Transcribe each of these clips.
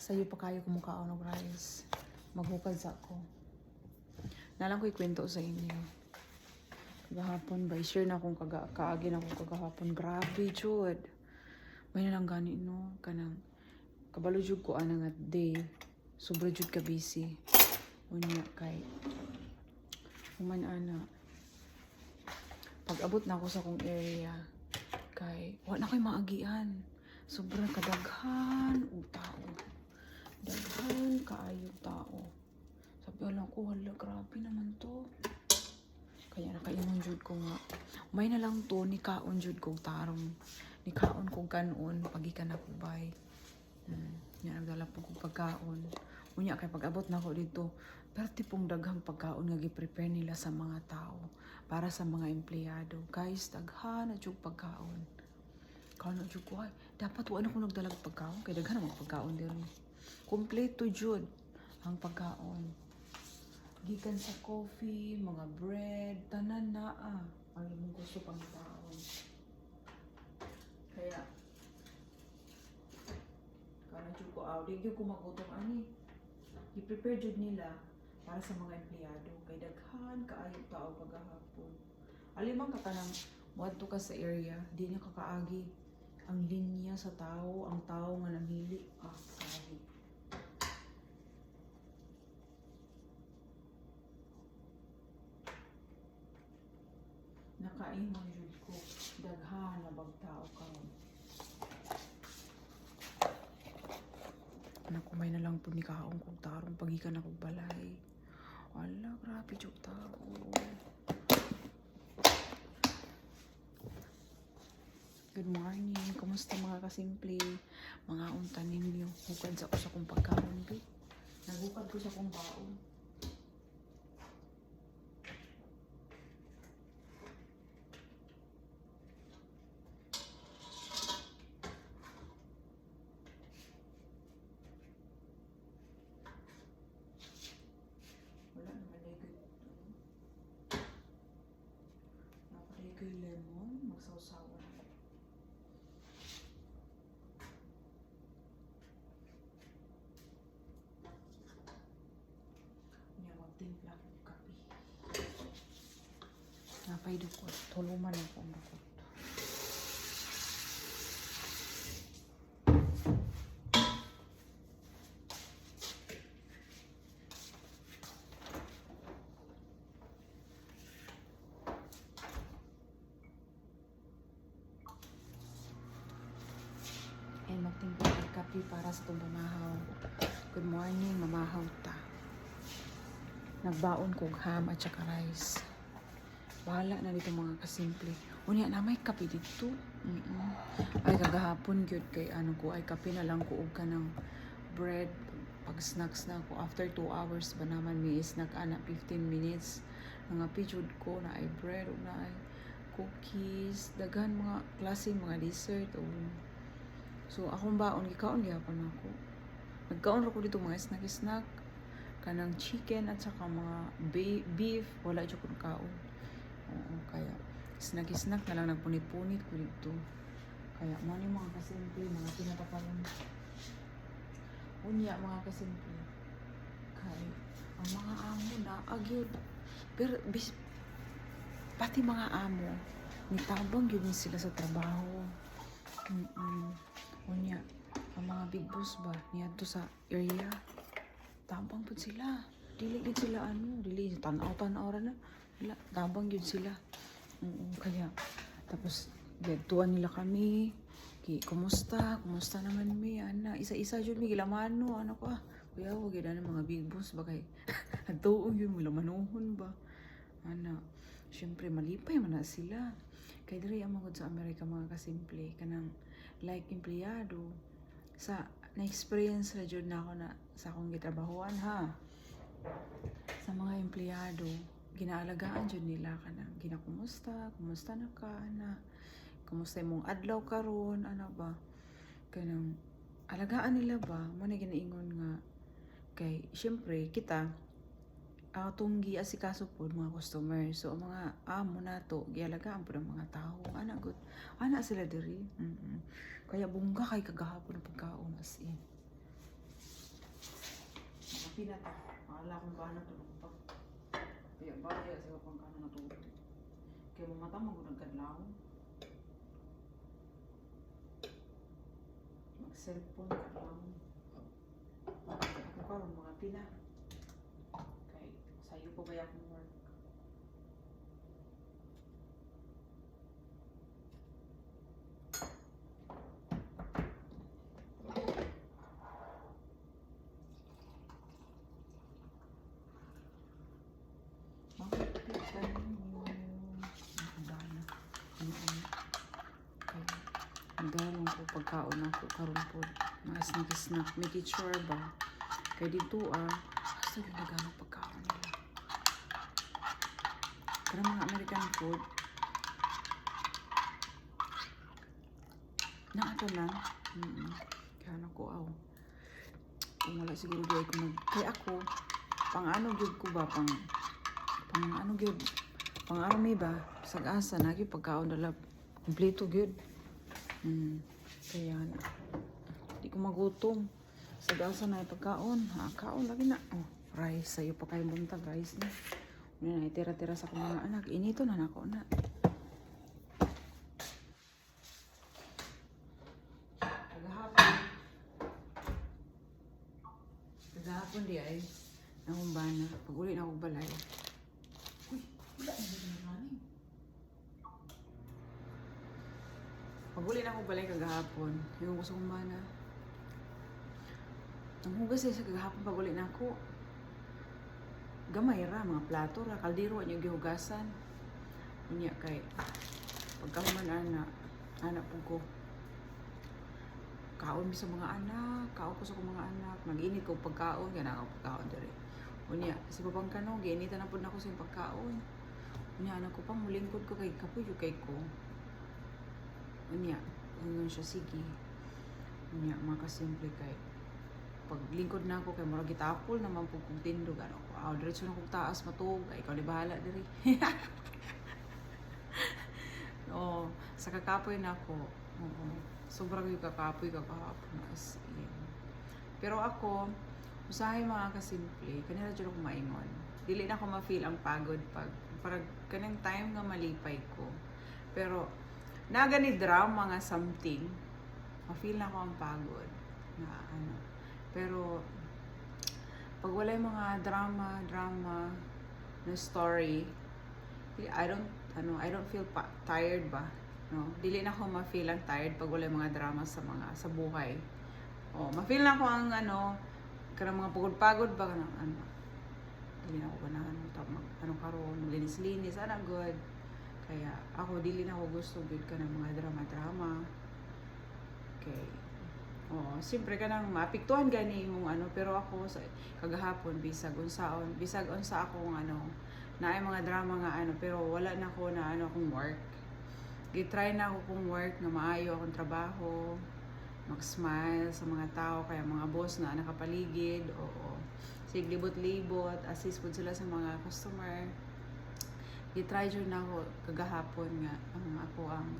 Sayo pa kayo kumukaon og rice. Maghukad sa ako. Nalang ko ikwento sa inyo. Kagahapon ba? I-share na akong kaagin ako kagahapon. Grabe, Jud. May nalang gani, no? Kanang, kabalo jud ko ana nga day. Sobra jud ka busy. Unya kay, human ana. Pag abot na ako sa akong area, kay, wala na ko'y maagian. Sobrang kadaghan o tao. Daghan kaayong tao. Sabi lang ko, hala, grabe naman to. Kaya nakaingon jud ko nga. May na lang to, ni kaon jud kong tarong. Ni kaon kong kanon, pagikan ako bay. Nga nagdala po kong pagkaon. Unya kay pag-abot na ako dito, perti pong daghang pagkaon nga gi-prepare nila sa mga tao. Para sa mga empleyado. Guys, daghan na jud pagkaon. Kano jud ko, ay, dapat wala ko nagdalag pagkaon. Kaya daghan na mga pagkaon din. Kompleto jud ang pagkaon. Gikan sa coffee, mga bread, tanan na ang imong gusto pang taon. Kaya kana jud ko di gyud ko magutom ani. I-prepare jud nila para sa mga empleyado kay daghan kaayo tao pagahapon. Alimang ka kanang moadto ka sa area, di niya kakaagi ang linya sa tao, ang tao nga namili. Sabi. Nakaingon jud ko, daghan na bag tao karon. Anak ko may na lang po ni kaong kong tarong pagikan akong balay. Wala, grabe jud tao. Good morning. Kumusta mga kasimple? Mga untan ninyo. Hukad sa ko sa kong pagkaon. Naghukad ko sa kong baon. Wala naman ligay. Nakaligay lemon. Magsawsawan. Timpla ko kape. Napay dukot. Tuluman ako ang dukot. And magtimpla ng kape para sa itong mamahaw. Good morning, mamahaw ta. Nagbaon kong ham at saka rice. Bahala na dito mga kasimple. Unya na may kape dito. Ay kagahapon gyud kay ano ko ay kape na lang ko og kanang bread pag snacks na ako after 2 hours ba naman may snack ana 15 minutes. Nga pijud ko na ay bread o na ay cookies, daghan mga klase mga dessert o so akong baon gikaon gyapon ako. Nagkaon ra ko dito mga snack kanang chicken at saka mga beef, wala dyan kong kaon. Oo, kaya snack na lang nagpunit-punit ko dito. Kaya mo ni mga kasimple, mga pinatapalan. Unya mga kasimple. Kaya ang mga amo na agyod. Pero pati mga amo, nitabang yun sila sa trabaho. Unya, ang mga big boss ba, niya to sa area. Tabang po sila. Dili din sila dili tanaw ra na. Tabang yun sila. Kaya tapos tuwan nila kami. Kumusta naman mi ana isa-isa jud mi gilamano ano ko kuya wag gyud na mga big boss ba kay adtuon yun mo lamanuhon ba ana syempre malipay man na sila kay diri ang mga sa Amerika mga kasimple kanang like empleyado sa na-experience na jud na ako na sa akong gitrabahuan sa mga empleyado ginaalagaan jud nila kanang kumusta na ka ana kumusta imong adlaw karon ano ba kanang alagaan nila ba mo na ginaingon nga kay syempre kita atong giasikaso pod mga customer so mga amo nato gialagaan pod ang mga tao ana sila diri kaya bungga kay kagahapon ang pagkaon as in pinata. Akala kong ba natulog pa. Kaya ba kaya sa pang ka na natulog. Kaya mamata magunag kadlaw. Mag-cellphone kadlaw. Ako karon mga pina. Kay sayo pa ba akong work? Nagdalong ko pagkaon ako karon po mga snack may teacher ba kay dito basta yung nagdalong pagkaon nila pero mga American food na ato lang kaya ako kung wala siguro doon ko kaya ako pang ano gyud ko ba pang ano gyud pang army ba sag-asa na gyud pagkaon dala kompleto gyud. Kaya di ko magutom. Sa gasa na pagkaon. Kaon lagi na. Oh, rice. Sa'yo pa kayo buntag rice na. Una na itira-tira sa kong mga anak. Inito na nako na. Kagahapon di ay nakumbana. Pag uli na akong balay. Uy, wala na din maraming. Pag-uli na ako balay kagahapon. Yung gusto kong mana. Ang hugas sa kagahapon pag-uli na ako. Gamay ra, mga plato ra. Kaldero niyo gihugasan. Unya kay pagkahuman anak po ko. Kaon mi sa mga anak. Kaon ko sa mga anak. Nag-init ko pagkaon. Kaya na ako pagkaon diri. Unya, si Babang Kanong, giinitan na po na ako sa pagkaon. Unya, anak ko pang mulingkod ko kay kapuyo kay ko. Unya, hanggang siya sige. Unya, makasimple kay paglingkod na ako kay murag gitapol naman po kong tindog ano ko. Diretso na kong taas matug. Ikaw di bahala diri. Oo, sa kakapoy na ako. Oo. Sobrang yung kakapoy kakahapon as in. Pero ako, usahay mga kasimple, kanila dyan ako maingon. Dili na ako ma-feel ang pagod pag parang kanang time nga malipay ko. Pero nagani drama nga something, ma-feel na ako ang pagod na ano. Pero pag wala yung mga drama na story, I don't feel tired ba, no? Dili na ako ma-feel ang tired pag wala yung mga drama sa buhay. Ma-feel na ako ang kanang mga pagod-pagod ba kanang dili na ako ganahan karon linis-linis good. Kaya ako dili na ako gusto gud ka ng mga drama. Okay. Siyempre ka nang mapiktuhan gani yung pero ako sa kagahapon bisag unsa akong naay mga drama nga pero wala na ako na akong work. Gitry na ako kung work na maayo akong trabaho, mag-smile sa mga tao kaya mga boss na nakapaligid, sig libot-libot, assist po sila sa mga customer. I-try dyan na ako kagahapon nga ako ang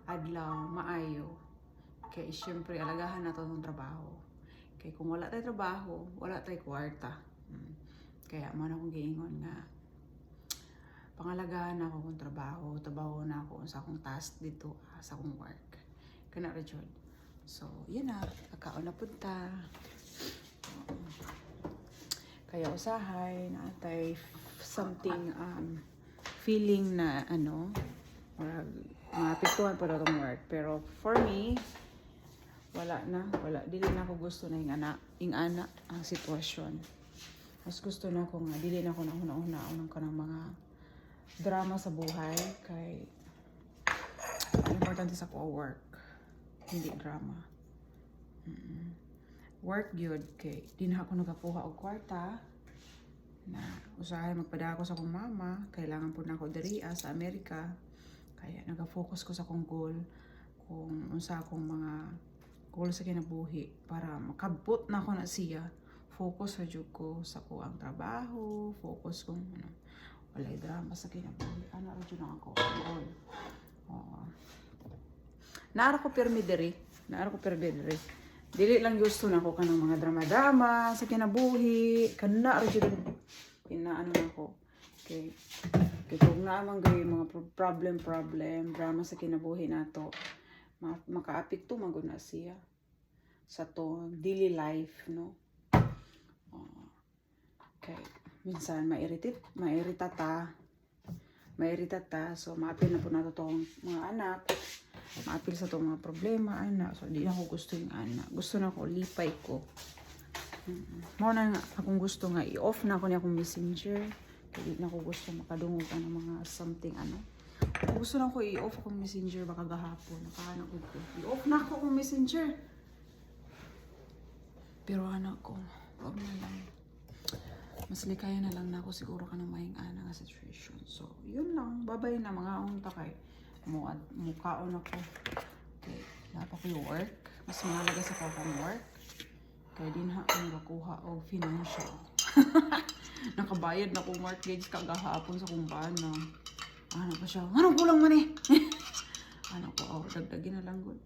adlaw maayo. Kaya syempre alagahan na to ng trabaho. Kaya kung wala tayo trabaho, wala tayo kwarta. Kaya man akong giingon nga pangalagahan na ako kung trabaho na ako sa akong task dito sa akong work. Kana ra jud. So, yan na, kakaon na punta. Kaya usahay natay something feeling na mapiktuhan pa daw ang work. Pero for me, dili na ako gusto na ing ana ang sitwasyon. Mas gusto na ako nga, dili na ako na una-una ka ng mga drama sa buhay. Kay, ang importante sa ko work, hindi drama. Work good kay, di na ako nagakuha og kwarta. Na usahay magpadako sa akong mama, kailangan po na ako diri sa Amerika. Kaya nag-focus ko sa akong goal, kung unsa akong mga goal sa kinabuhi para makabot na ako na siya. Focus sa jud ko sa ko ang trabaho, focus kung walay drama sa kinabuhi. Ra jud na ako goal. Naara ko permi diri. Dili lang gusto na ko kanang mga drama-drama sa kinabuhi. Kana ra jud inaano na ko. Okay. Kay kung naman gay mga problem, drama sa kinabuhi nato, makaapekto man gud na siya sa to daily life, no? Okay. Minsan mairita ta, so maapil na po nato tong mga anak. Maapil sa itong mga problema, anak. So, di na ko gusto yung anak. Gusto na ko, lipay ko. Mao na nga, akong gusto nga, i-off na ako niya akong messenger. Kaya di na ko gusto makadungog ka ng mga something, ano. Gusto na ko, i-off akong messenger, baka gahapon. Nakahanap ko. I-off na ako akong messenger. Pero anak ko, wag na lang. Mas likaya na lang na ako siguro ka ng mahing ana nga situation. So, yun lang. Babay na mga unta kay. Mukhaon ako. Okay, dapat ko yung work. Mas mahalaga sa akong work. Kaya din ha, ang nakuha o financial. Nakabayad na kong mortgage kagahapon sa kumbana. Ano pa siya? Anong kulang man eh? Ano ko, dagdagin na lang good.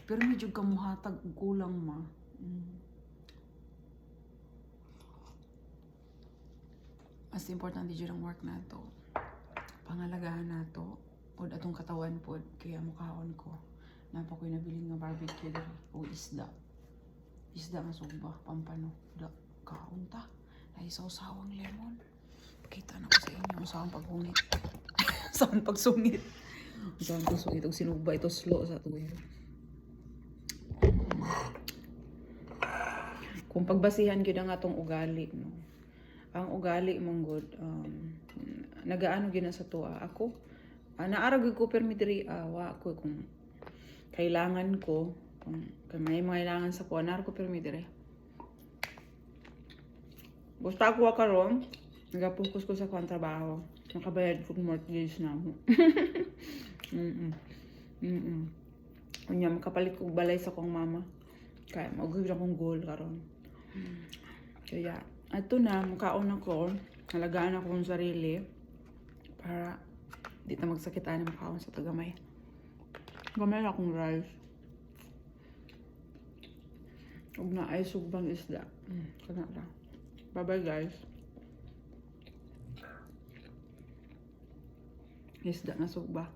Pero medyo kamuhatag kulang ma. Mas importante dyan ang work na to. Pangalagahan na to. O atong katawan po. Kaya mukhaon ko. Napa ko'y nabiling nga barbecue dali. O isda. Isda nga suba. Pampano. Da. Kaon ta. Naisaw-sawang lemon. Pakita na ko sa inyo. Saan paghungit. Saan pagsungit. Saan pagsungit. Itong sinuba. Ito slow sa tuyo. Kung pagbasihan yun ang atong ugali, no? Ang ugali mong good, nagaano gina sa tuwa ako. Naarag ko permitri wa ko kung kailangan ko, kung may mga kailangan sa kuha, naarag ko permitri. Basta ako karon, nagapokus ko sa kuha trabaho. Nakabayad ko mortgage na mo. Unya, makapalit ko balay sa kong mama. Kaya mag-gawin akong goal karon. Kaya, ito na, mukhaon ako, halagaan ako ng sarili para di na magsakitan na mukhaon sa tagamay. Gamay akong rice. Huwag na ay sugbang isda. Kana lang. Bye-bye guys. Isda na sugba.